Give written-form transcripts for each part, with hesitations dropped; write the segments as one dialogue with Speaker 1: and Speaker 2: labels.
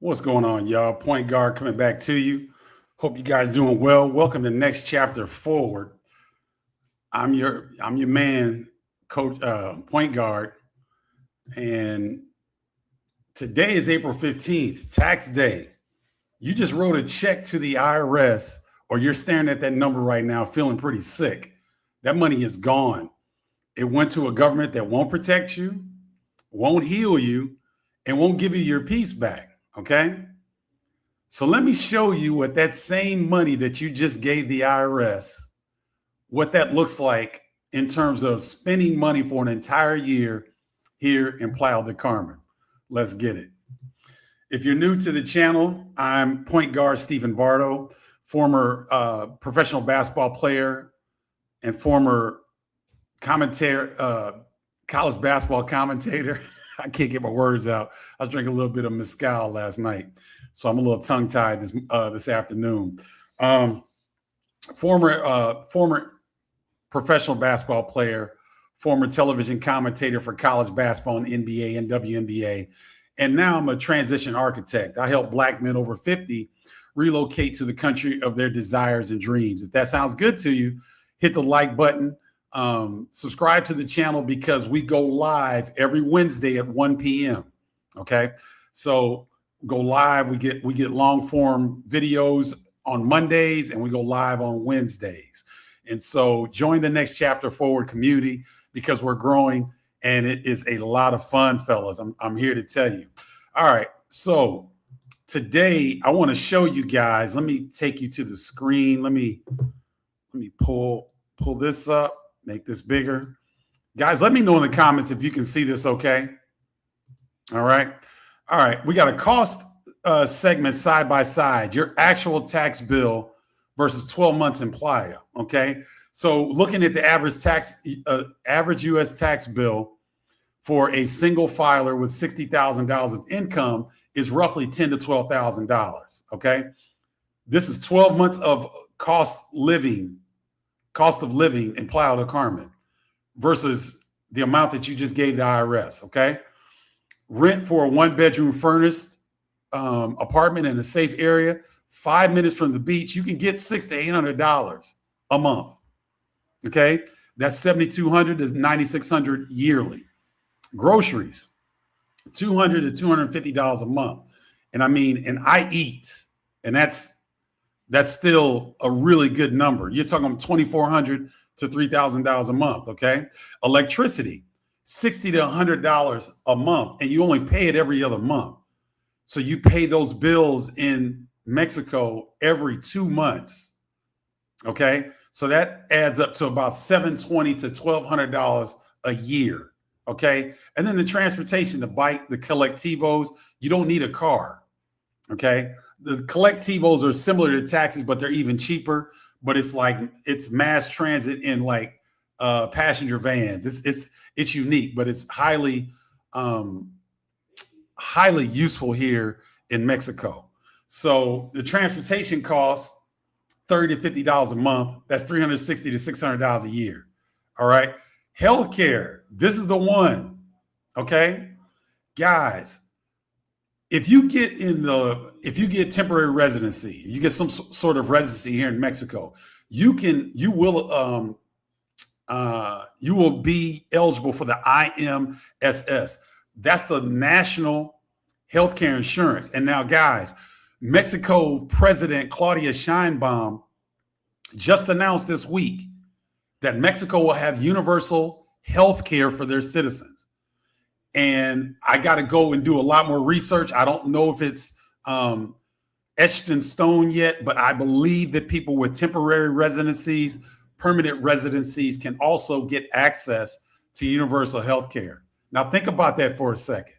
Speaker 1: What's going on, y'all? Point guard coming back to you. Hope you guys doing well. Welcome to Next Chapter Forward. I'm your man, Coach Point Guard, and today is April 15th, tax day. You just wrote a check to the IRS, or you're staring at that number right now, feeling pretty sick. That money is gone. It went to a government that won't protect you, won't heal you, and won't give you your peace back. Okay. So let me show you what that same money that you just gave the IRS, what that looks like in terms of spending money for an entire year here in Playa del Carmen. Let's get it. If you're new to the channel, I'm point guard Stephen Bardo, former professional basketball player and former college basketball commentator. I can't get my words out. I was drinking a little bit of mezcal last night, so I'm a little tongue-tied this afternoon. Former professional basketball player, former television commentator for college basketball and NBA and WNBA, and now I'm a transition architect. I help Black men over 50 relocate to the country of their desires and dreams. If that sounds good to you, hit the like button. Subscribe to the channel because we go live every Wednesday at 1 p.m. Okay. So go live. We get long form videos on Mondays and we go live on Wednesdays. And so join the Next Chapter Forward community because we're growing and it is a lot of fun, fellas. I'm here to tell you. All right. So today I want to show you guys, let me take you to the screen. Let me pull this up. Make this bigger. Guys, let me know in the comments if you can see this okay. All right. All right. We got a cost segment side by side, your actual tax bill versus 12 months in Playa. Okay. So looking at the average U.S. tax bill for a single filer with $60,000 of income is roughly $10,000 to $12,000. Okay. This is 12 months of cost of living in Playa del Carmen versus the amount that you just gave the IRS, okay? Rent for a one-bedroom furnished apartment in a safe area, 5 minutes from the beach, you can get $600 to $800 a month, okay? That's $7,200 to $9,600 yearly. Groceries, $200 to $250 a month. And I eat, and that's still a really good number. You're talking $2,400 to $3,000 a month, okay? Electricity, $60 to $100 a month, and you only pay it every other month. So you pay those bills in Mexico every 2 months, okay? So that adds up to about $720 to $1,200 a year, okay? And then the transportation, the bike, the collectivos, you don't need a car, okay? The collectivos are similar to taxis, but they're even cheaper. But it's mass transit in passenger vans. It's unique, but it's highly useful here in Mexico. So the transportation costs $30 to $50 a month. That's $360 to $600 a year. All right. Healthcare. This is the one. Okay, guys. If you get temporary residency, you get some sort of residency here in Mexico, you will be eligible for the IMSS. That's the national healthcare insurance. And now, guys, Mexico President Claudia Sheinbaum just announced this week that Mexico will have universal healthcare for their citizens. And I got to go and do a lot more research. I don't know if it's etched in stone yet, but I believe that people with temporary residencies, permanent residencies can also get access to universal health care. Now, think about that for a second.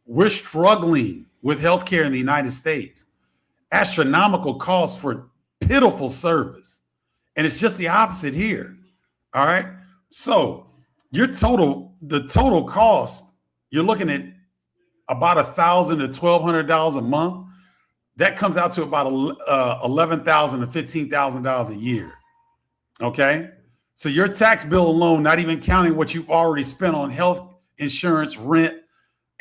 Speaker 1: We're struggling with healthcare in the United States. Astronomical costs for pitiful service. And it's just the opposite here. All right. So the total cost, you're looking at about $1,000 to $1,200 a month. That comes out to about $11,000 to $15,000 a year. Okay. So your tax bill alone, not even counting what you've already spent on health insurance, rent,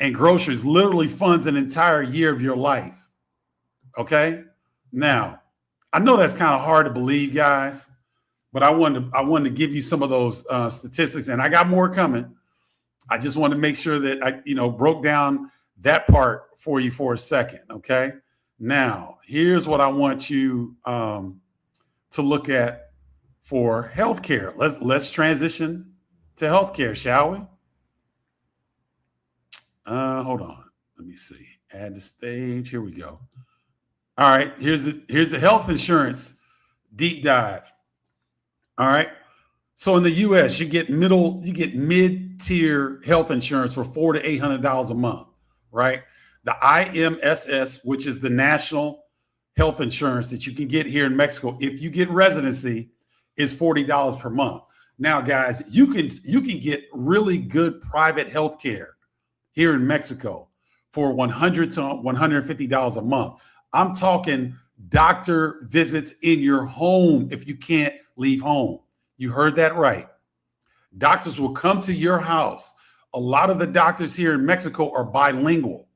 Speaker 1: and groceries literally funds an entire year of your life. Okay. Now, I know that's kind of hard to believe, guys, but I wanted to give you some of those statistics, and I got more coming. I just want to make sure that I, broke down that part for you for a second. Okay. Now, here's what I want you to look at for healthcare. Let's transition to healthcare, shall we? Hold on. Let me see. Add the stage. Here we go. All right. Here's the health insurance deep dive. All right. So in the U.S., you get mid-tier health insurance for $400 to $800 a month, right? The IMSS, which is the national health insurance that you can get here in Mexico, if you get residency, is $40 per month. Now, guys, you can get really good private health care here in Mexico for $100 to $150 a month. I'm talking doctor visits in your home if you can't leave home. You heard that right. Doctors will come to your house. A lot of the doctors here in Mexico are bilingual.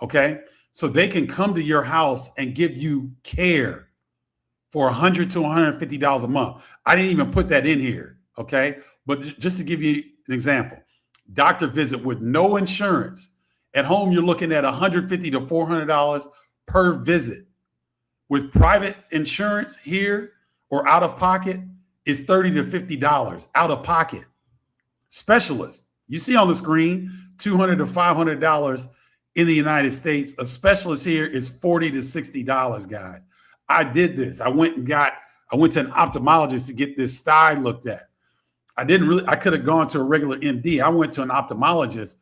Speaker 1: Okay. So they can come to your house and give you care for $100 to $150 a month. I didn't even put that in here. Okay. But just to give you an example, doctor visit with no insurance. At home, you're looking at $150 to $400 per visit. With private insurance here or out of pocket, is $30 to $50 out of pocket. Specialist, you see on the screen, $200 to $500 in the United States. A specialist here is $40 to $60, guys. I did this. I went to an ophthalmologist to get this sty looked at. I could have gone to a regular MD. I went to an ophthalmologist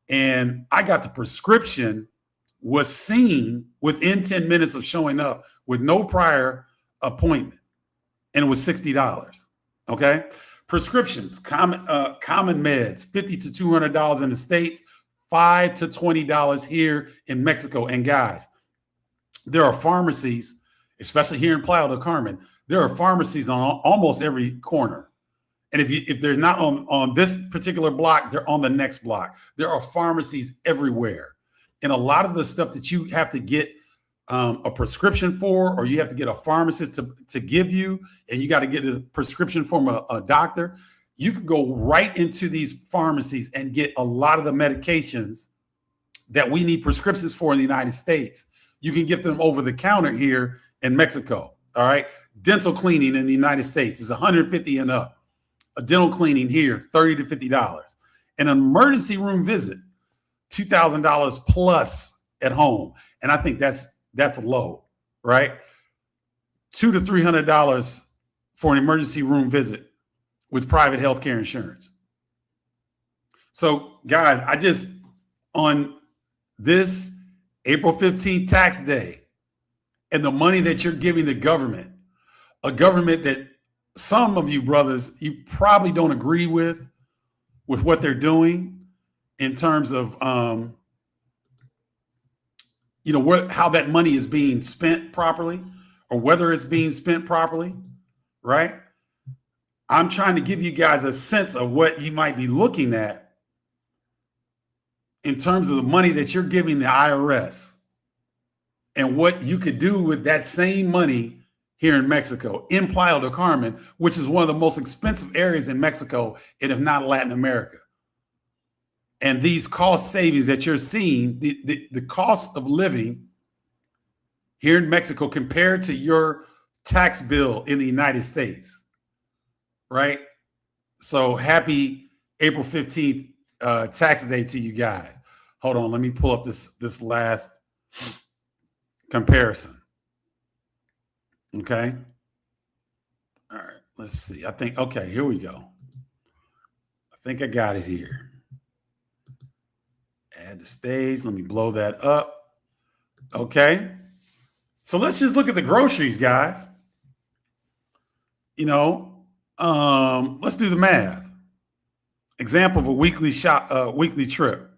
Speaker 1: and I got the prescription, was seen within 10 minutes of showing up with no prior appointment. And it was $60. Okay. Prescriptions, common meds, $50 to $200 in the States, $5 to $20 here in Mexico. And guys, there are pharmacies, especially here in Playa del Carmen, there are pharmacies on almost every corner. And if they're not on this particular block, they're on the next block. There are pharmacies everywhere. And a lot of the stuff that you have to get a prescription for, or you have to get a pharmacist to give you, and you got to get a prescription from a doctor, you can go right into these pharmacies and get a lot of the medications that we need prescriptions for in the United States. You can get them over the counter here in Mexico. All right. Dental cleaning in the United States is $150 and up. A dental cleaning here, $30 to $50. An emergency room visit, $2,000 plus at home. And I think that's low, right? $200 to $300 for an emergency room visit with private healthcare insurance. So guys, on this April 15th tax day, and the money that you're giving the government, a government that some of you brothers, you probably don't agree with what they're doing in terms of, how that money is being spent properly, or whether it's being spent properly, right? I'm trying to give you guys a sense of what you might be looking at in terms of the money that you're giving the IRS and what you could do with that same money here in Mexico, in Playa del Carmen, which is one of the most expensive areas in Mexico, and if not Latin America. And these cost savings that you're seeing, the cost of living here in Mexico compared to your tax bill in the United States, right? So happy April 15th tax day to you guys. Hold on, let me pull up this last comparison. Okay. All right, let's see. Okay, here we go. I think I got it here. Add the stage. Let me blow that up. Okay. So let's just look at the groceries, guys. Let's do the math. Example of a weekly trip.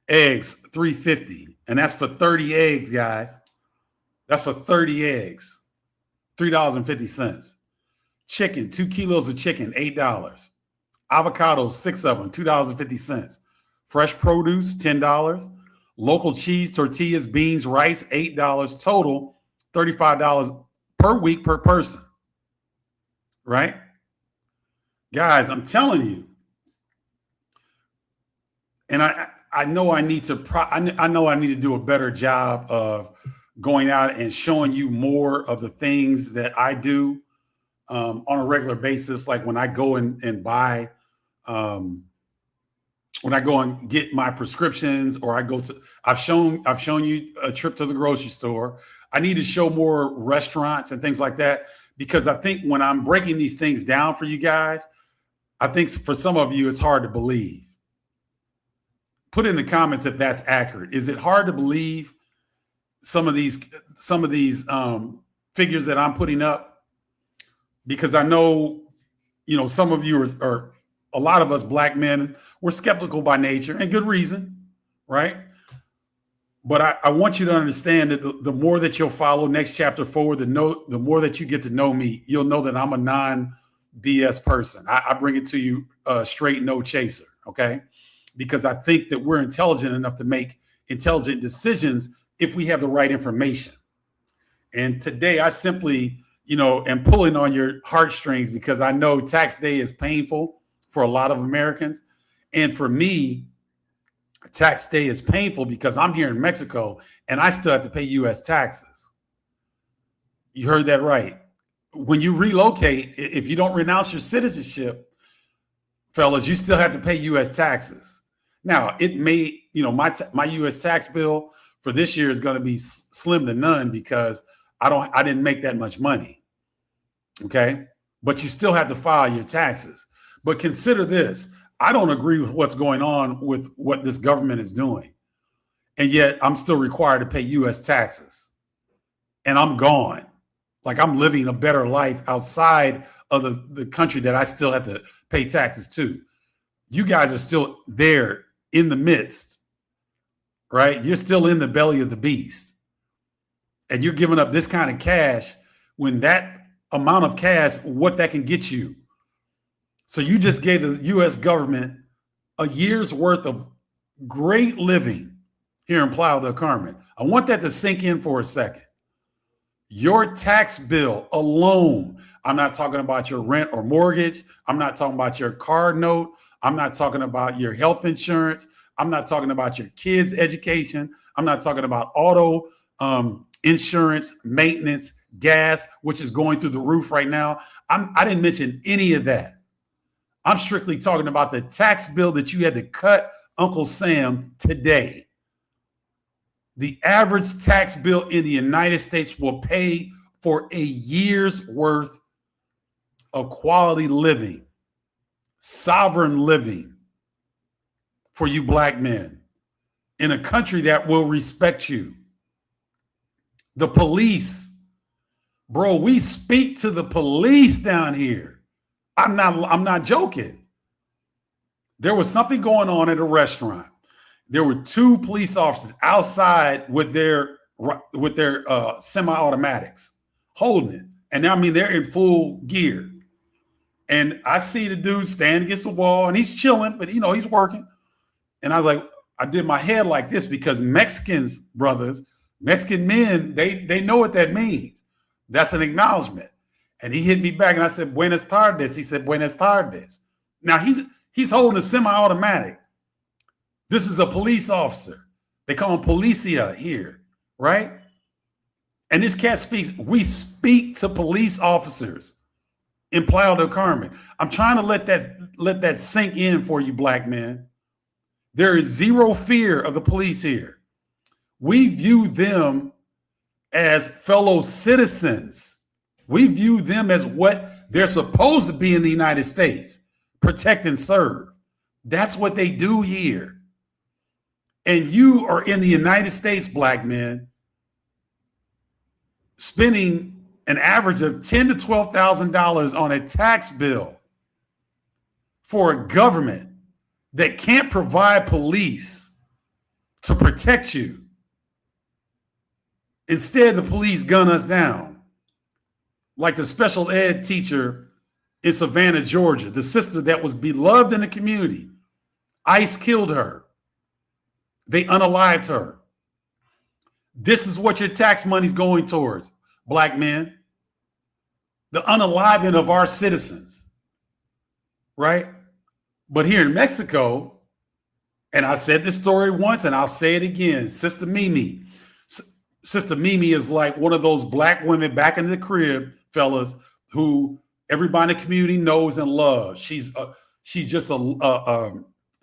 Speaker 1: Eggs, $3.50. And that's for 30 eggs, guys. That's for 30 eggs. $3.50. Chicken, 2 kilos of chicken, $8. Avocados, 6 of them, $2.50. Fresh produce, $10. Local cheese, tortillas, beans, rice, $8. Total, $35 per week per person. Right? Guys, I'm telling you. And I know I need to I know I need to do a better job of going out and showing you more of the things that I do on a regular basis, like when I go and buy when I go and get my prescriptions, or I go to, I've shown you a trip to the grocery store. I need to show more restaurants and things like that, because I think when I'm breaking these things down for you guys, I think for some of you, it's hard to believe. Put in the comments if that's accurate. Is it hard to believe some of these figures that I'm putting up? Because I know, you know, some of you are a lot of us black men, we're skeptical by nature, and good reason, right? But I want you to understand that the more that you'll follow next chapter forward, the more that you get to know me, you'll know that I'm a non-BS person. I bring it to you straight, no chaser, okay? Because I think that we're intelligent enough to make intelligent decisions if we have the right information. And today I simply, you know, am pulling on your heartstrings, because I know tax day is painful for a lot of Americans. And for me, tax day is painful because I'm here in Mexico and I still have to pay US taxes. You heard that right. When you relocate, if you don't renounce your citizenship, fellas, you still have to pay US taxes. Now, it may, you know, my US tax bill for this year is going to be slim to none because I didn't make that much money. Okay. But you still have to file your taxes. But consider this. I don't agree with what's going on with what this government is doing. And yet I'm still required to pay US taxes. And I'm gone. Like, I'm living a better life outside of the country that I still have to pay taxes to. You guys are still there in the midst, right? You're still in the belly of the beast. And you're giving up this kind of cash, when that amount of cash, what that can get you. So you just gave the US government a year's worth of great living here in Playa del Carmen. I want that to sink in for a second. Your tax bill alone, I'm not talking about your rent or mortgage. I'm not talking about your car note. I'm not talking about your health insurance. I'm not talking about your kids' education. I'm not talking about auto insurance, maintenance, gas, which is going through the roof right now. I didn't mention any of that. I'm strictly talking about the tax bill that you had to cut Uncle Sam today. The average tax bill in the United States will pay for a year's worth of quality living, sovereign living for you black men in a country that will respect you. The police, bro, we speak to the police down here. I'm not joking. There was something going on at a restaurant. There were two police officers outside with their semi-automatics holding it. And I mean, they're in full gear. And I see the dude stand against the wall and he's chilling, but you know, he's working. And I was like, I did my head like this, because Mexicans, brothers, Mexican men, they know what that means. That's an acknowledgement. And he hit me back and I said, Buenas tardes. He said, Buenas tardes. Now he's holding a semi-automatic. This is a police officer. They call him policia here, right? And this cat speaks. We speak to police officers in Playa del Carmen. I'm trying to let that sink in for you, black men. There is zero fear of the police here. We view them as fellow citizens. We view them as what they're supposed to be in the United States, protect and serve. That's what they do here. And you are in the United States, black men, spending an average of $10,000 to $12,000 on a tax bill for a government that can't provide police to protect you. Instead, the police gun us down. Like the special ed teacher in Savannah, Georgia, the sister that was beloved in the community. ICE killed her. They unalived her. This is what your tax money's going towards, black men. The unaliving of our citizens, right? But here in Mexico, and I said this story once and I'll say it again, Sister Mimi. Sister Mimi is like one of those black women back in the crib, fellas, who everybody in the community knows and loves. She's just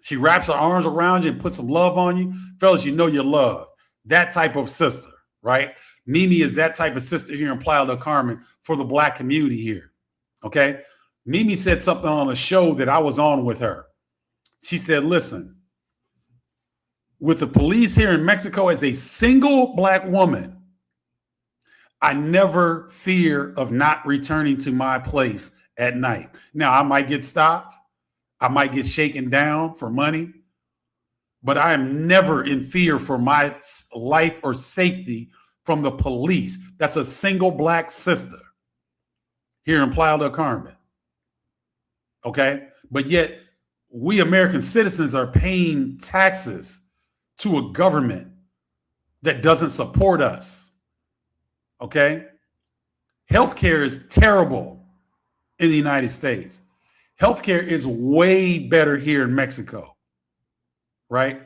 Speaker 1: she wraps her arms around you and puts some love on you. Fellas, you know you're loved. That type of sister, right? Mimi is that type of sister here in Playa del Carmen for the black community here, okay? Mimi said something on a show that I was on with her. She said, listen, with the police here in Mexico, as a single black woman, I never fear of not returning to my place at night. Now, I might get stopped. I might get shaken down for money, but I am never in fear for my life or safety from the police. That's a single black sister here in Playa del Carmen. Okay? But yet, we American citizens are paying taxes to a government that doesn't support us. Okay? Healthcare is terrible in the United States. Healthcare is way better here in Mexico, right?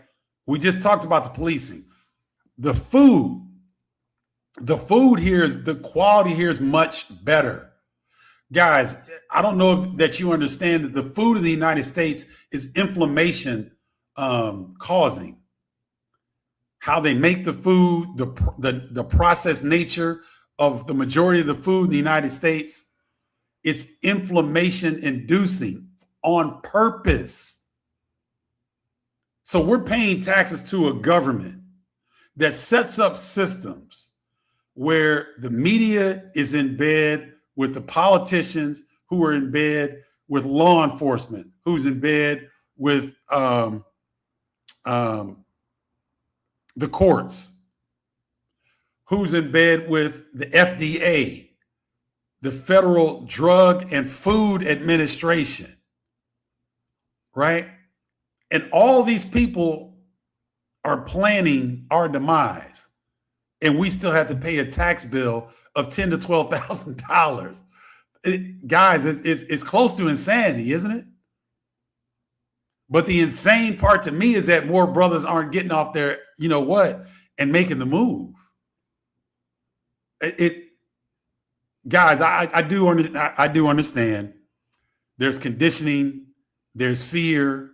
Speaker 1: We just talked about the policing. The food here the quality here is much better. Guys, I don't know that you understand that the food in the United States is inflammation causing. How they make the food, the processed nature of the majority of the food in the United States, it's inflammation inducing on purpose. So we're paying taxes to a government that sets up systems where the media is in bed with the politicians, who are in bed with law enforcement, who's in bed with the courts, who's in bed with the FDA, the Federal Drug and Food Administration, right? And all these people are planning our demise, and we still have to pay a tax bill of $10,000 to $12,000. Guys, it's close to insanity, isn't it? But the insane part to me is that more brothers aren't getting off their, you know what, and making the move. Guys, I do understand. There's conditioning, there's fear,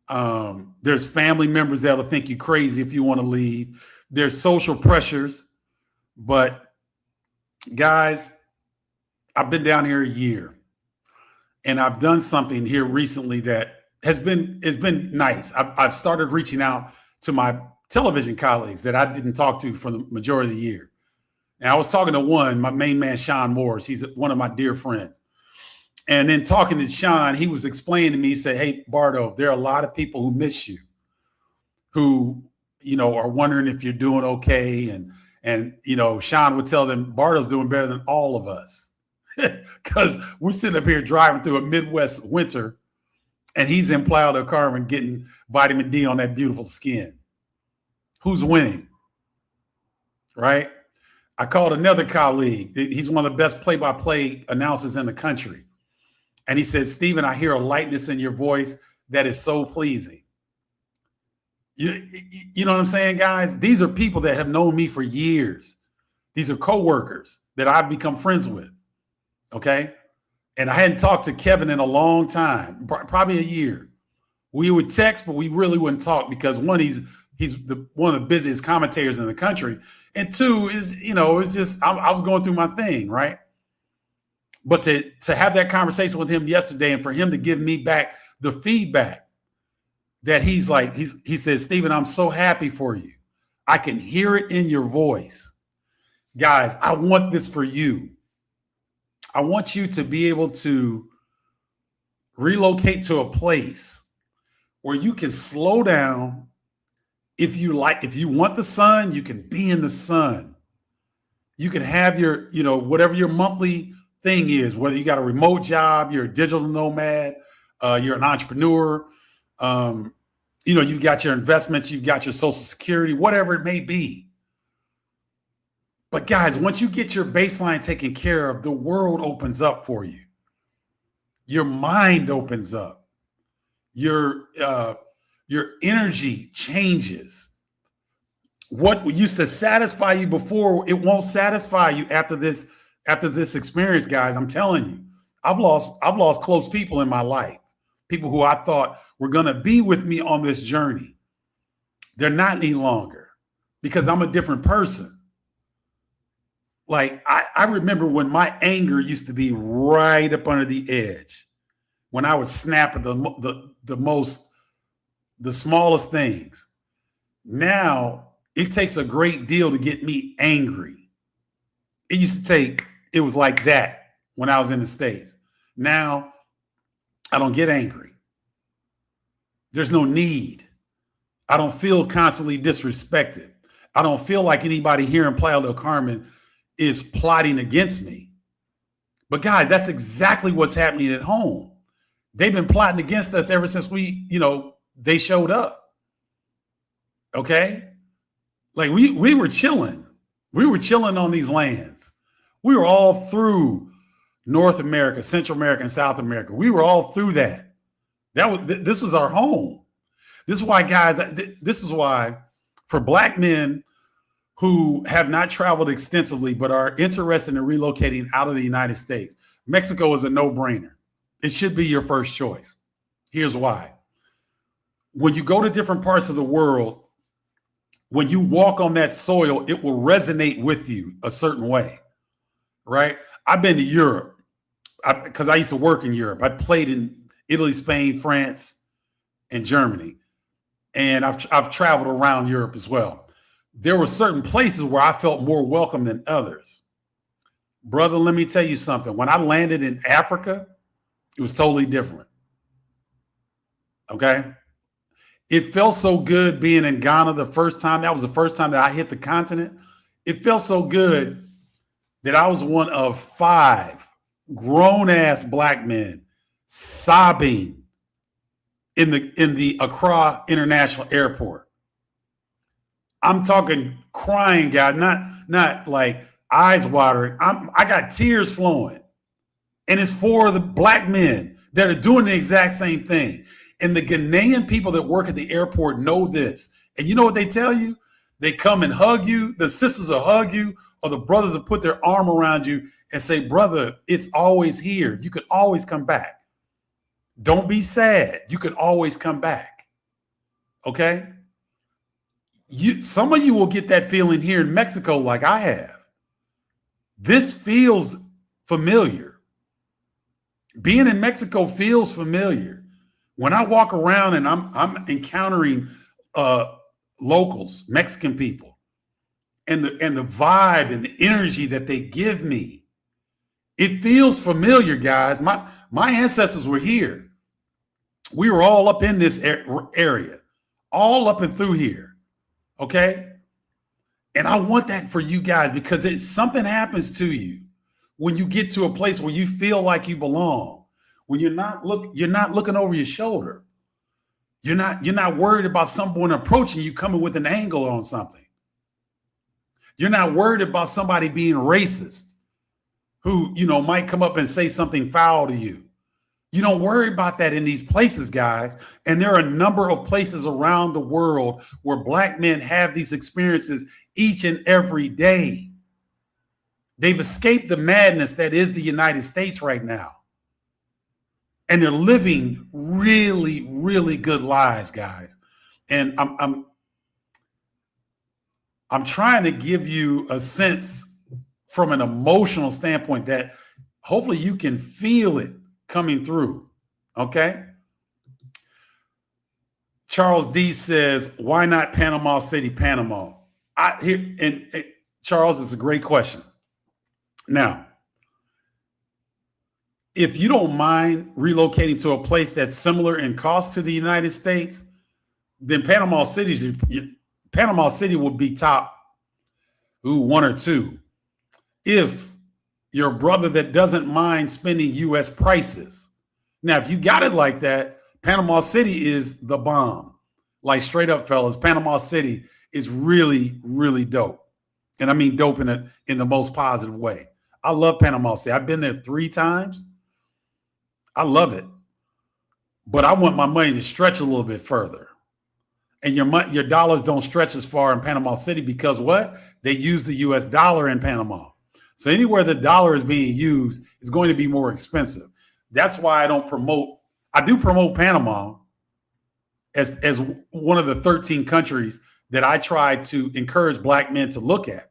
Speaker 1: there's family members that'll think you crazy if you want to leave. There's social pressures, but guys, I've been down here a year, and I've done something here recently that has been nice. I've started reaching out to my television colleagues that I didn't talk to for the majority of the year. And I was talking to my main man, Sean Morris. He's one of my dear friends. And then talking to Sean, he was explaining to me, he said, hey, Bardo, there are a lot of people who miss you, who, you know, are wondering if you're doing okay. And you know, Sean would tell them, Bardo's doing better than all of us. Because we're sitting up here driving through a Midwest winter, and he's in Playa del Carmen getting vitamin D on that beautiful skin. Who's winning? Right? I called another colleague. He's one of the best play-by-play announcers in the country. And he said, Stephen, I hear a lightness in your voice that is so pleasing. You know what I'm saying, guys? These are people that have known me for years. These are coworkers that I've become friends with. Okay. And I hadn't talked to Kevin in a long time, probably a year. We would text, but we really wouldn't talk because one, he's one of the busiest commentators in the country. And two is, you know, it's just, I was going through my thing. Right. But to have that conversation with him yesterday and for him to give me back the feedback that he says, Stephen, I'm so happy for you. I can hear it in your voice. Guys, I want this for you. I want you to be able to relocate to a place where you can slow down. If you want the sun, you can be in the sun. You can have your, you know, whatever your monthly thing is, whether you got a remote job, you're a digital nomad, you're an entrepreneur, You've got your investments, you've got your Social Security, whatever it may be. But guys, once you get your baseline taken care of, the world opens up for you. Your mind opens up. Your energy changes. What used to satisfy you before, it won't satisfy you after this experience, guys. I'm telling you, I've lost close people in my life, people who I thought were going to be with me on this journey. They're not any longer because I'm a different person. Like I remember when my anger used to be right up under the edge, when I would snap at the smallest things. Now it takes a great deal to get me angry. It was like that when I was in the States. Now I don't get angry. There's no need. I don't feel constantly disrespected. I don't feel like anybody here in Playa del Carmen is plotting against me. But guys, that's exactly what's happening at home. They've been plotting against us ever since they showed up. Okay? Like we were chilling. We were chilling on these lands. We were all through North America, Central America, and South America. We were all through that. This was our home. This is why, guys, this is why for Black men who have not traveled extensively but are interested in relocating out of the United States, Mexico is a no-brainer. It should be your first choice. Here's why. When you go to different parts of the world, when you walk on that soil, it will resonate with you a certain way, right? I've been to Europe because I used to work in Europe. I played in Italy, Spain, France, and Germany. And I've traveled around Europe as well. There were certain places where I felt more welcome than others. Brother, let me tell you something. When I landed in Africa, it was totally different. Okay? It felt so good being in Ghana the first time. That was the first time that I hit the continent. It felt so good that I was one of 5 grown-ass Black men sobbing in the Accra International Airport. I'm talking crying, guys, not like eyes watering. I got tears flowing. And it's for the Black men that are doing the exact same thing. And the Ghanaian people that work at the airport know this. And you know what they tell you? They come and hug you. The sisters will hug you, or the brothers will put their arm around you and say, brother, it's always here. You can always come back. Don't be sad. You can always come back. Okay? Some of you will get that feeling here in Mexico like I have. This feels familiar. Being in Mexico feels familiar. When I walk around and I'm encountering locals, Mexican people, and the vibe and the energy that they give me, it feels familiar, guys. My ancestors were here. We were all up in this area, all up and through here. Okay? And I want that for you guys because something happens to you when you get to a place where you feel like you belong. When you're not looking over your shoulder. You're not worried about someone approaching you coming with an angle on something. You're not worried about somebody being racist who, might come up and say something foul to you. You don't worry about that in these places, guys. And there are a number of places around the world where Black men have these experiences each and every day. They've escaped the madness that is the United States right now. And they're living really, really good lives, guys. And I'm trying to give you a sense from an emotional standpoint that hopefully you can feel it coming through. Okay. Charles D says, why not Panama City, Panama? Charles, it's a great question. Now, if you don't mind relocating to a place that's similar in cost to the United States, then Panama City would be top 1 or 2. If your brother that doesn't mind spending U.S. prices. Now, if you got it like that, Panama City is the bomb. Like straight up, fellas, Panama City is really, really dope. And I mean dope in the most positive way. I love Panama City. I've been there 3 times. I love it. But I want my money to stretch a little bit further. And your dollars don't stretch as far in Panama City because what? They use the US dollar in Panama. So anywhere the dollar is being used is going to be more expensive. That's why I do promote Panama as one of the 13 countries that I try to encourage Black men to look at.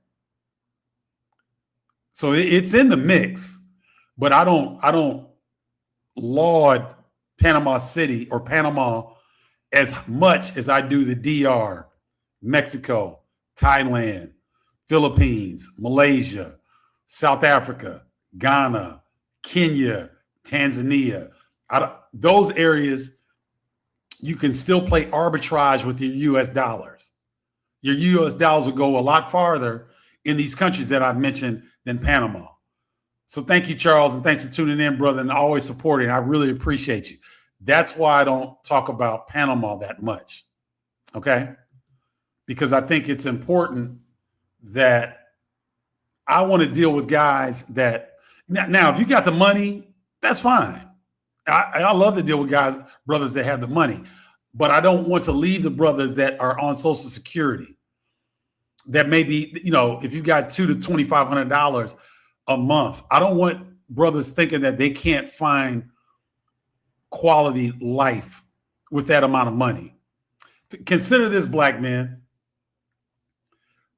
Speaker 1: So it's in the mix, but I don't laud Panama City or Panama as much as I do the DR, Mexico, Thailand, Philippines, Malaysia, South Africa, Ghana, Kenya, Tanzania. Those areas, you can still play arbitrage with your US dollars. Your US dollars will go a lot farther in these countries that I've mentioned than Panama. So thank you, Charles, and thanks for tuning in, brother, and always supporting. I really appreciate you. That's why I don't talk about Panama that much, okay? Because I think it's important that I want to deal with guys that now if you got the money, that's fine. I love to deal with brothers that have the money, but I don't want to leave the brothers that are on Social Security. That maybe, if you got $2,000 to $2,500 a month, I don't want brothers thinking that they can't find quality life with that amount of money. Consider this, Black men.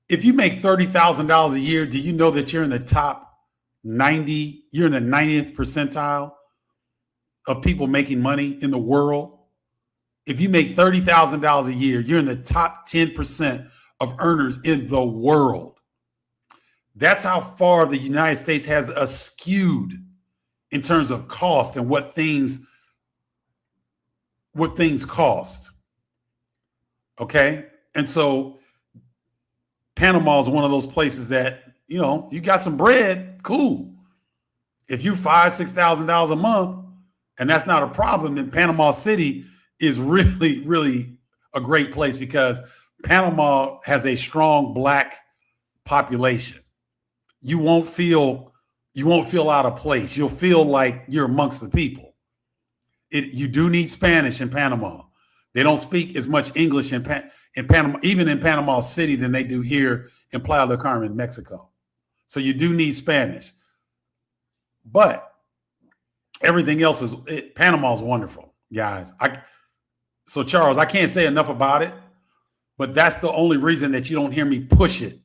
Speaker 1: If you make $30,000 a year, do you know that you're in the top 90? You're in the 90th percentile of people making money in the world. If you make $30,000 a year, you're in the top 10% of earners in the world. That's how far the United States has us skewed in terms of cost and what things cost. Okay. And so Panama is one of those places that, you got some bread, cool. If you $5,000, $6,000 a month, and that's not a problem, then Panama City is really, really a great place because Panama has a strong Black population. You won't feel out of place. You'll feel like you're amongst the people. You do need Spanish in Panama. They don't speak as much English in Panama, even in Panama City, than they do here in Playa del Carmen, Mexico. So you do need Spanish. But everything else Panama is wonderful, guys. So Charles, I can't say enough about it, but that's the only reason that you don't hear me push it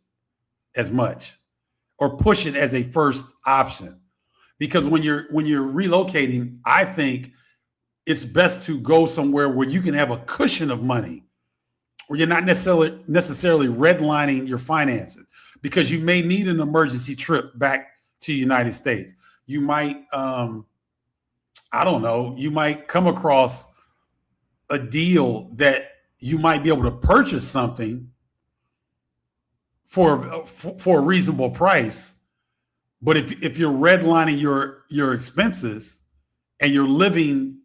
Speaker 1: as much or push it as a first option. Because when you're relocating, I think it's best to go somewhere where you can have a cushion of money, where you're not necessarily redlining your finances, because you may need an emergency trip back to the United States. You might, you might come across a deal that you might be able to purchase something for a reasonable price. But if you're redlining your expenses and you're living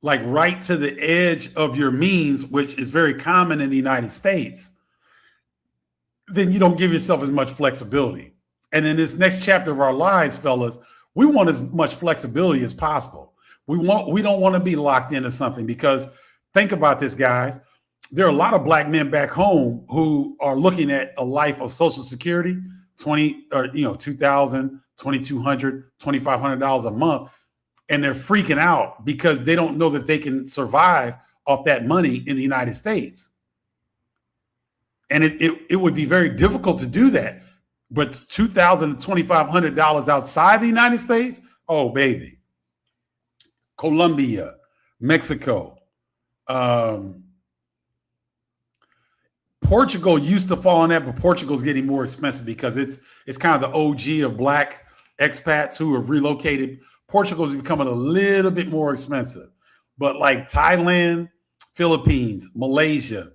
Speaker 1: like right to the edge of your means, which is very common in the United States, then you don't give yourself as much flexibility. And in this next chapter of our lives, fellas, we want as much flexibility as possible. We don't want to be locked into something, because think about this, guys. There are a lot of Black men back home who are looking at a life of Social Security, $2,000, $2,200, $2,500 a month, and they're freaking out because they don't know that they can survive off that money in the United States. And it would be very difficult to do that. But $2,000 to $2,500 outside the United States, oh baby. Colombia, Mexico, Portugal used to fall on that, but Portugal's getting more expensive because it's kind of the OG of Black expats who have relocated. Portugal's becoming a little bit more expensive, but like Thailand, Philippines, Malaysia,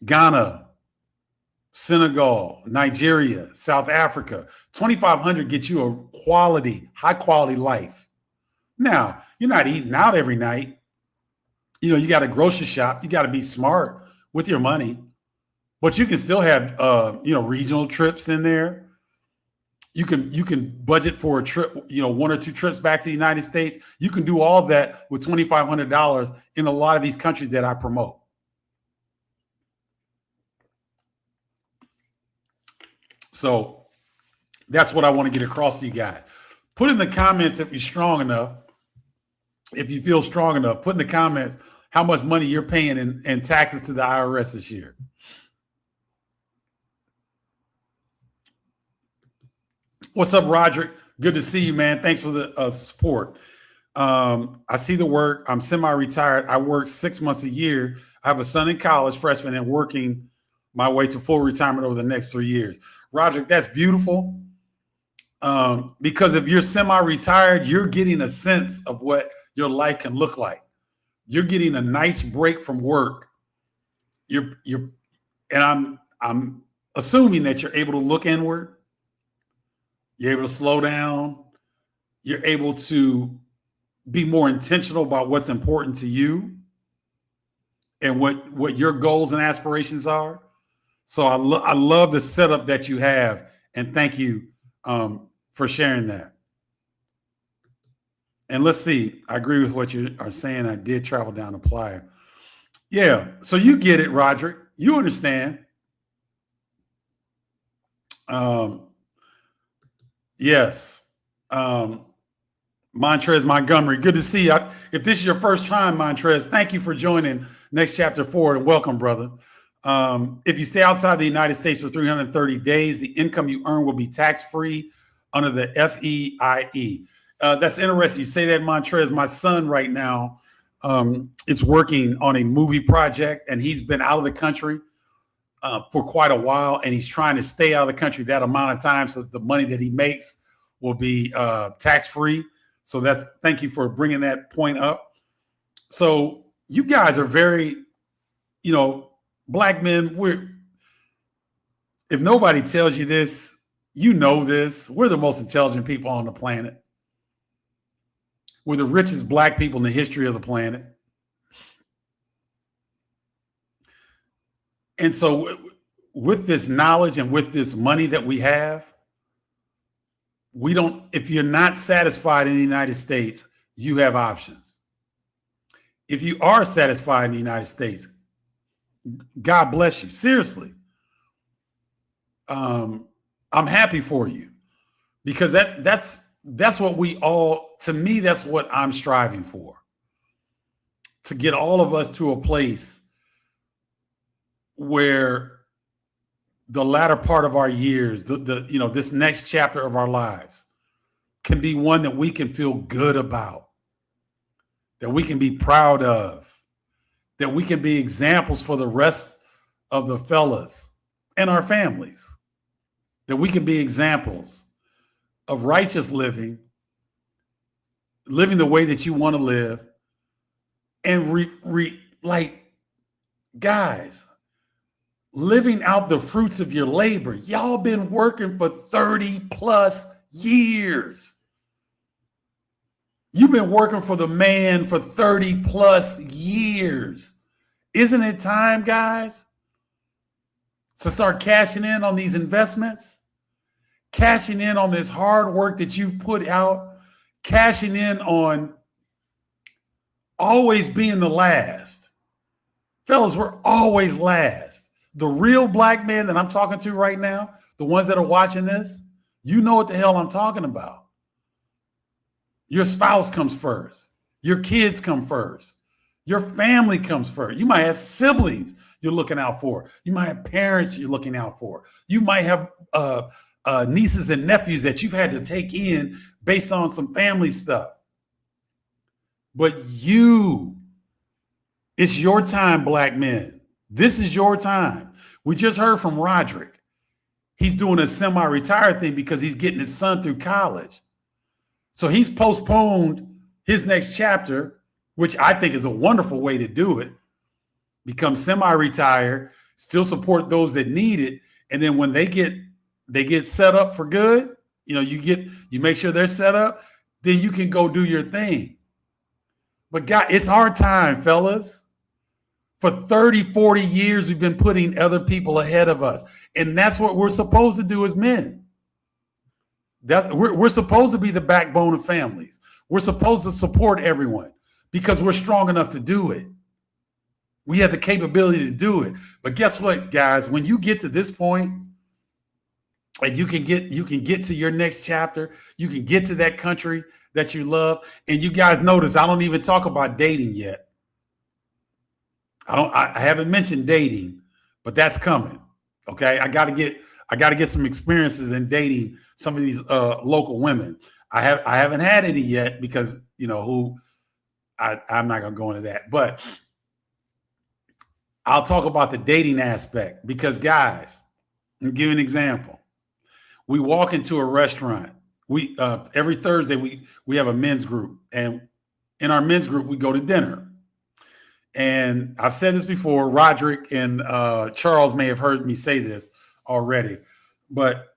Speaker 1: Ghana, Senegal, Nigeria, South Africa, $2,500 gets you a high quality life. Now, you're not eating out every night, You got a grocery shop. You got to be smart with your money, but you can still have, regional trips in there. You can budget for a trip, 1 or 2 trips back to the United States. You can do all that with $2,500 in a lot of these countries that I promote. So that's what I want to get across to you guys. Put in the comments if you're strong enough. If you feel strong enough, put in the comments how much money you're paying in taxes to the IRS this year. What's up, Roderick? Good to see you, man. Thanks for the support. I see the work. I'm semi-retired. I work 6 months a year. I have a son in college, freshman, and working my way to full retirement over the next 3 years. Roderick, that's beautiful. Because if you're semi-retired, you're getting a sense of what your life can look like. You're getting a nice break from work. And I'm assuming that you're able to look inward. You're able to slow down. You're able to be more intentional about what's important to you and what your goals and aspirations are. So I love the setup that you have, and thank you for sharing that. And let's see, I agree with what you are saying. I did travel down to Playa. Yeah, so you get it, Roderick. You understand. Yes. Montrez Montgomery, good to see you. If this is your first time, Montrez, thank you for joining Next Chapter Forward, and welcome, brother. If you stay outside the United States for 330 days, the income you earn will be tax-free under the FEIE. That's interesting. You say that, Montrez. My son right now is working on a movie project, and he's been out of the country for quite a while, and he's trying to stay out of the country that amount of time so the money that he makes will be tax-free. So thank you for bringing that point up. So you guys are very, Black men, if nobody tells you this, you know this. We're the most intelligent people on the planet. We're the richest Black people in the history of the planet. And so with this knowledge and with this money that we have, if you're not satisfied in the United States, you have options. If you are satisfied in the United States, God bless you. Seriously. I'm happy for you, because that's what to me, that's what I'm striving for. To get all of us to a place where the latter part of our years, this next chapter of our lives can be one that we can feel good about, that we can be proud of, that we can be examples for the rest of the fellas and our families, that we can be examples of righteous living the way that you want to live, and guys, living out the fruits of your labor. Y'all been working for 30 plus years. You've been working for the man for 30 plus years. Isn't it time, guys, to start cashing in on these investments, cashing in on this hard work that you've put out, cashing in on always being the last? Fellas, we're always last. The real Black men that I'm talking to right now, the ones that are watching this, you know what the hell I'm talking about. Your spouse comes first. Your kids come first. Your family comes first. You might have siblings you're looking out for. You might have parents you're looking out for. You might have nieces and nephews that you've had to take in based on some family stuff. But it's your time, Black men. This is your time. We just heard from Roderick. He's doing a semi-retired thing because he's getting his son through college. So he's postponed his next chapter, which I think is a wonderful way to do it. Become semi-retired, still support those that need it. And then when they get set up for good, you make sure they're set up, then you can go do your thing. But God, it's our time, fellas. For 30, 40 years, we've been putting other people ahead of us. And that's what we're supposed to do as men. We're supposed to be the backbone of families. We're supposed to support everyone because we're strong enough to do it. We have the capability to do it. But guess what, guys? When you get to this point, and you can get to your next chapter, you can get to that country that you love. And you guys notice I don't even talk about dating yet. I haven't mentioned dating, but that's coming. Okay. I gotta get some experiences in dating some of these local women. I haven't had any yet because I'm not gonna go into that, but I'll talk about the dating aspect because guys, I'll give you an example. We walk into a restaurant. We every Thursday we have a men's group, and in our men's group we go to dinner. And I've said this before. Roderick and Charles may have heard me say this already, but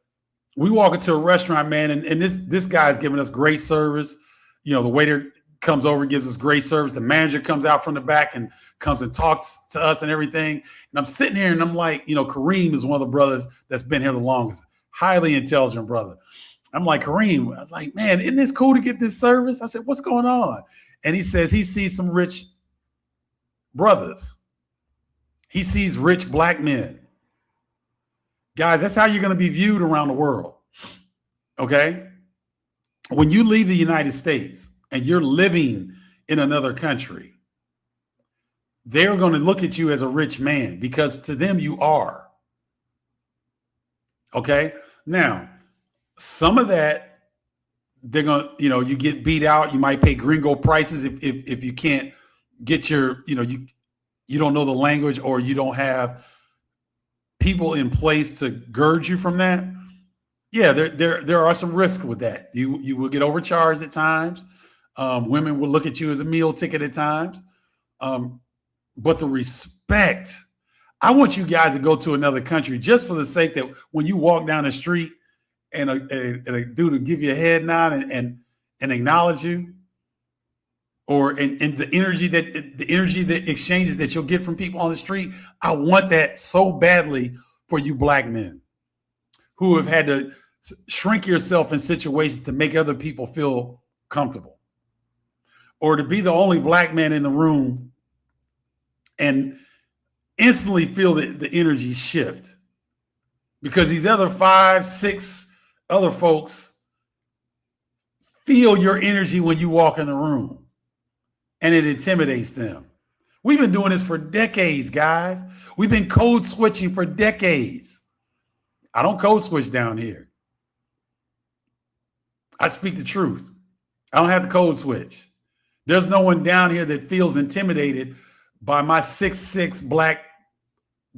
Speaker 1: we walk into a restaurant, man, and this guy's giving us great service. The waiter comes over, gives us great service. The manager comes out from the back and comes and talks to us and everything. And I'm sitting here and I'm like, Kareem is one of the brothers that's been here the longest. Highly intelligent brother. I'm like, Kareem, I'm like, man, isn't this cool to get this service? I said, what's going on? And he says he sees some rich brothers. He sees rich black men. Guys, that's how you're going to be viewed around the world. Okay? When you leave the United States and you're living in another country, they're going to look at you as a rich man because to them you are. Okay? Now, some of that, they're going to, you get beat out. You might pay gringo prices if you can't get your, you don't know the language or you don't have people in place to gird you from that. Yeah, there are some risks with that. You will get overcharged at times. Women will look at you as a meal ticket at times. But the respect, I want you guys to go to another country just for the sake that when you walk down the street and a dude will give you a head nod and acknowledge you, or and the energy that exchanges that you'll get from people on the street. I want that so badly for you black men who have had to shrink yourself in situations to make other people feel comfortable, or to be the only black man in the room and instantly feel the energy shift because these other 5, 6 other folks feel your energy when you walk in the room and it intimidates them. We've been doing this for decades, guys. We've been code switching for decades. I don't code switch down here. I speak the truth. I don't have to code switch. There's no one down here that feels intimidated by my 6'6" black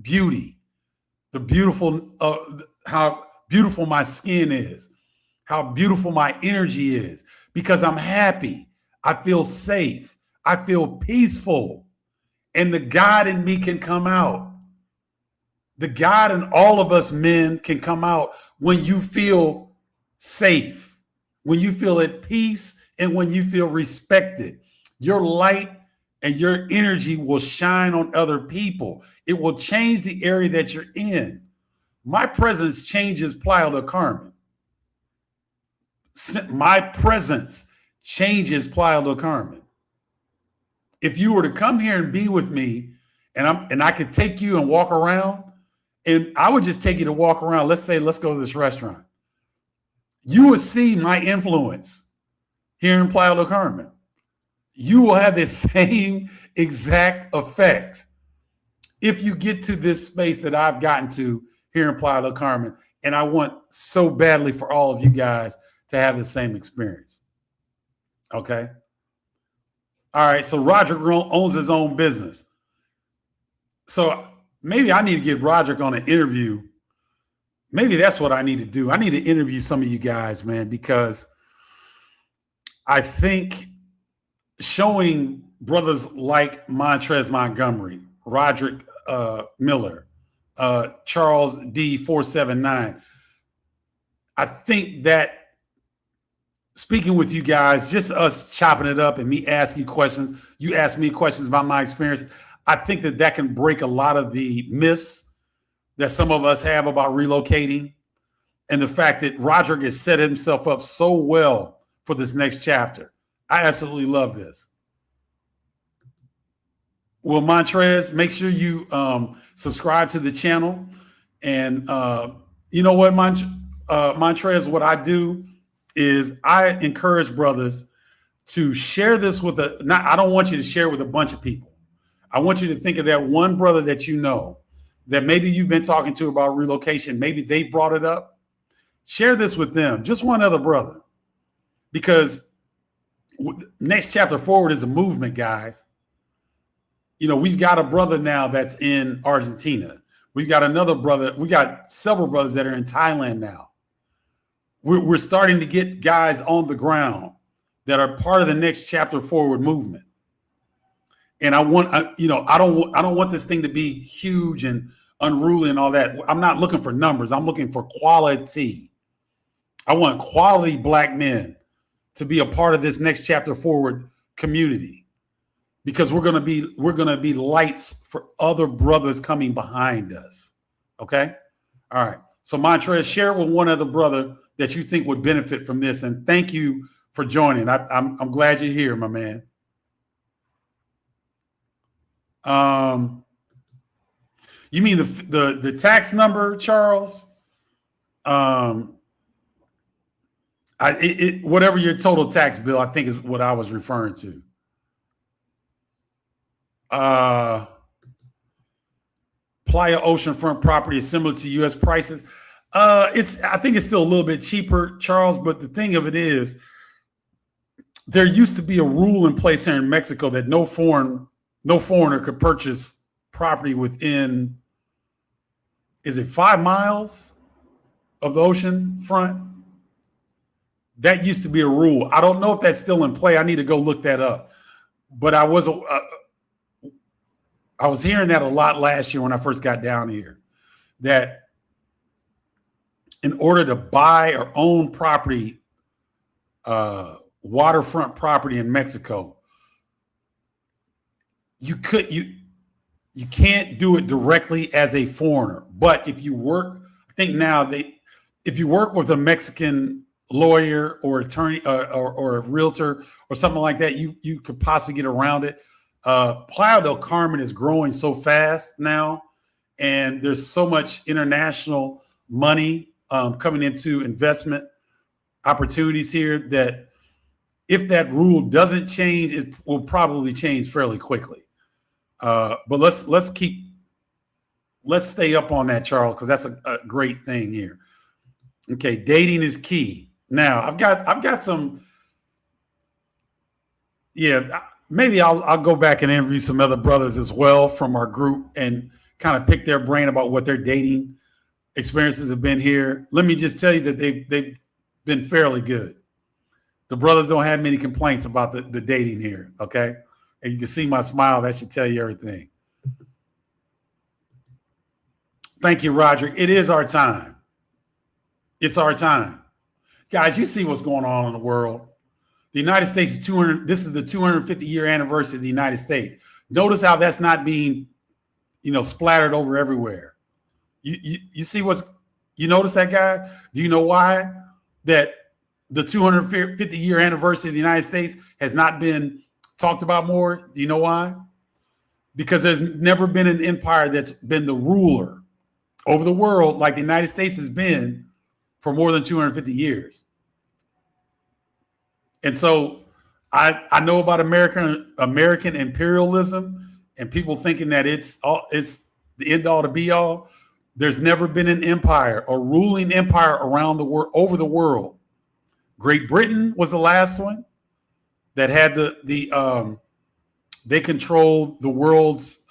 Speaker 1: beauty, the beautiful, how beautiful my skin is, how beautiful my energy is, because I'm happy. I feel safe. I feel peaceful. And the God in me can come out. The God in all of us men can come out when you feel safe, when you feel at peace, and when you feel respected. Your light and your energy will shine on other people. It will change the area that you're in. My presence changes Playa del Carmen. My presence changes Playa del Carmen. If you were to come here and be with me, and I could take you and walk around, and I would just take you to walk around. Let's go to this restaurant. You would see my influence here in Playa del Carmen. You will have the same exact effect if you get to this space that I've gotten to here in Playa del Carmen. And I want so badly for all of you guys to have the same experience. Okay? All right, so Roderick owns his own business. So maybe I need to get Roderick on an interview. Maybe that's what I need to do. I need to interview some of you guys, man, because I think showing brothers like Montrez Montgomery, Roderick Miller, Charles D. 479, I think that speaking with you guys, just us chopping it up and me asking you questions. You ask me questions about my experience. I think that can break a lot of the myths that some of us have about relocating, and the fact that Roderick has set himself up so well for this next chapter. I absolutely love this. Well, Montrez, make sure you subscribe to the channel. And you know what, Montrez, what I do is I encourage brothers to share this with I don't want you to share with a bunch of people. I want you to think of that one brother that you know that maybe you've been talking to about relocation. Maybe they brought it up. Share this with them, just one other brother, because next chapter forward is a movement, guys. You know, we've got a brother now that's in Argentina. We've got another brother. We got several brothers that are in Thailand now. We're starting to get guys on the ground that are part of the next chapter forward movement. And I don't want this thing to be huge and unruly and all that. I'm not looking for numbers. I'm looking for quality. I want quality black men to be a part of this next chapter forward community, because we're gonna be lights for other brothers coming behind us. Okay, all right. So Montrez, share it with one other brother that you think would benefit from this, and thank you for joining. I'm glad you're here, my man. You mean the tax number, Charles? Whatever your total tax bill, I think is what I was referring to. Playa oceanfront property is similar to U.S. prices. I think it's still a little bit cheaper, Charles. But the thing of it is, there used to be a rule in place here in Mexico that no foreigner could purchase property within, is it 5 miles of the ocean front? That used to be a rule. I don't know if that's still in play. I need to go look that up. But I was hearing that a lot last year when I first got down here, that in order to buy or own property, waterfront property in Mexico, you can't do it directly as a foreigner. But if you work, I think now if you work with a Mexican lawyer or attorney or a realtor or something like that, you could possibly get around it. Playa del Carmen is growing so fast now, and there's so much international money coming into investment opportunities here that if that rule doesn't change, it will probably change fairly quickly. But let's stay up on that, Charles, because that's a great thing here. Okay, dating is key. Now I've got some. Yeah, maybe I'll go back and interview some other brothers as well from our group and kind of pick their brain about what their dating experiences have been here. Let me just tell you that they've been fairly good. The brothers don't have many complaints about the dating here. Okay, and you can see my smile. That should tell you everything. Thank you, Roderick. It is our time. It's our time. Guys, you see what's going on in the world. The United States is this is the 250-year anniversary of the United States. Notice how that's not being, splattered over everywhere. You see you notice that, guy? Do you know why that the 250-year anniversary of the United States has not been talked about more? Do you know why? Because there's never been an empire that's been the ruler over the world like the United States has been for more than 250 years. And so I know about American imperialism and people thinking that it's the end all to be all. There's never been an empire or ruling empire around the world, over the world. Great Britain was the last one that had they controlled the world's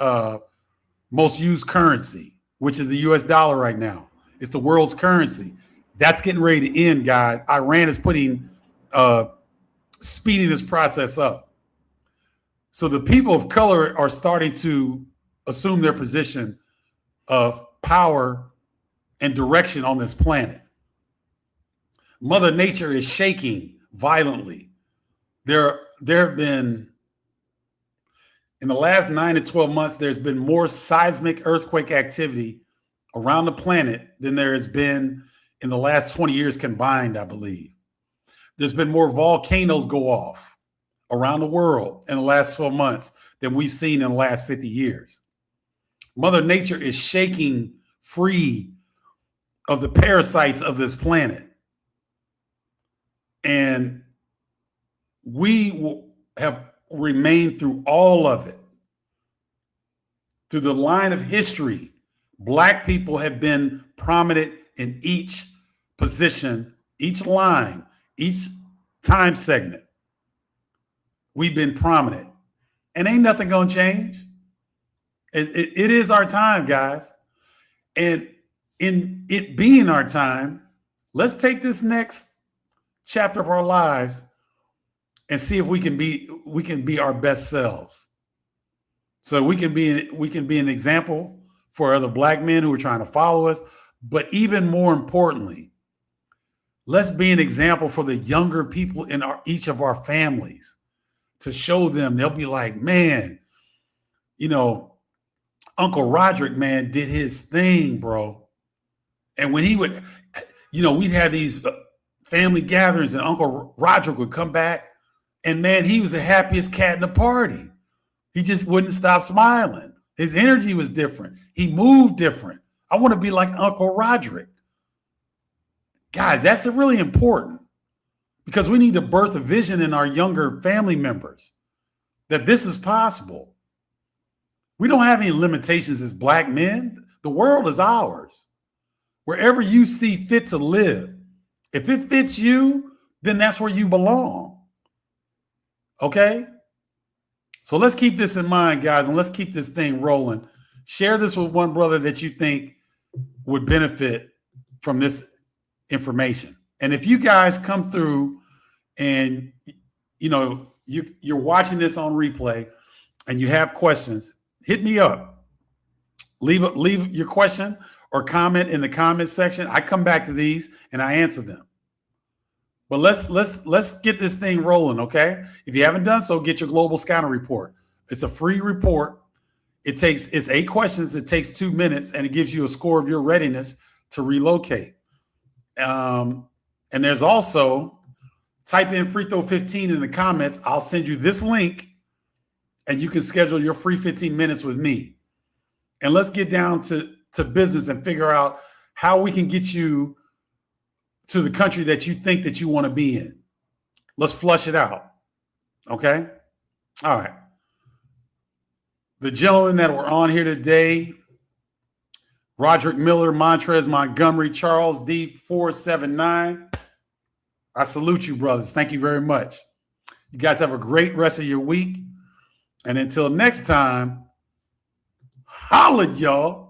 Speaker 1: most used currency, which is the US dollar right now. It's the world's currency. That's getting ready to end, guys. Iran is speeding this process up. So the people of color are starting to assume their position of power and direction on this planet. Mother Nature is shaking violently. There have been, in the last 9 to 12 months, there's been more seismic earthquake activity around the planet than there has been in the last 20 years combined, I believe. There's been more volcanoes go off around the world in the last 12 months than we've seen in the last 50 years. Mother Nature is shaking free of the parasites of this planet. And we have remained through all of it. Through the line of history, Black people have been prominent in each position, each line, each time segment. We've been prominent. And ain't nothing gonna change. It is our time, guys. And in it being our time, let's take this next chapter of our lives and see if we can be our best selves. So we can be an example for other Black men who are trying to follow us. But even more importantly, let's be an example for the younger people in each of our families, to show them. They'll be like, man, Uncle Roderick, man, did his thing, bro. And when he would, we'd have these family gatherings and Uncle Roderick would come back and, man, he was the happiest cat in the party. He just wouldn't stop smiling. His energy was different. He moved different. I want to be like Uncle Roderick. Guys, that's really important, because we need to birth a vision in our younger family members that this is possible. We don't have any limitations as Black men. The world is ours. Wherever you see fit to live, if it fits you, then that's where you belong. Okay? So let's keep this in mind, guys, and let's keep this thing rolling. Share this with one brother that you think would benefit from this information. And if you guys come through and you're watching this on replay and you have questions, hit me up. Leave your question or comment in the comment section. I come back to these and I answer them. But let's get this thing rolling, okay? If you haven't done so, get your Global Scouting Report. It's a free report. It's 8 questions. It takes 2 minutes, and it gives you a score of your readiness to relocate. And there's also, type in Free Throw 15 in the comments. I'll send you this link, and you can schedule your free 15 minutes with me. And let's get down to business and figure out how we can get you to the country that you think that you want to be in. Let's flush it out. Okay? All right. The gentlemen that were on here today, Roderick Miller, Montrez Montgomery, Charles D479. I salute you, brothers. Thank you very much. You guys have a great rest of your week. And until next time, holla, y'all.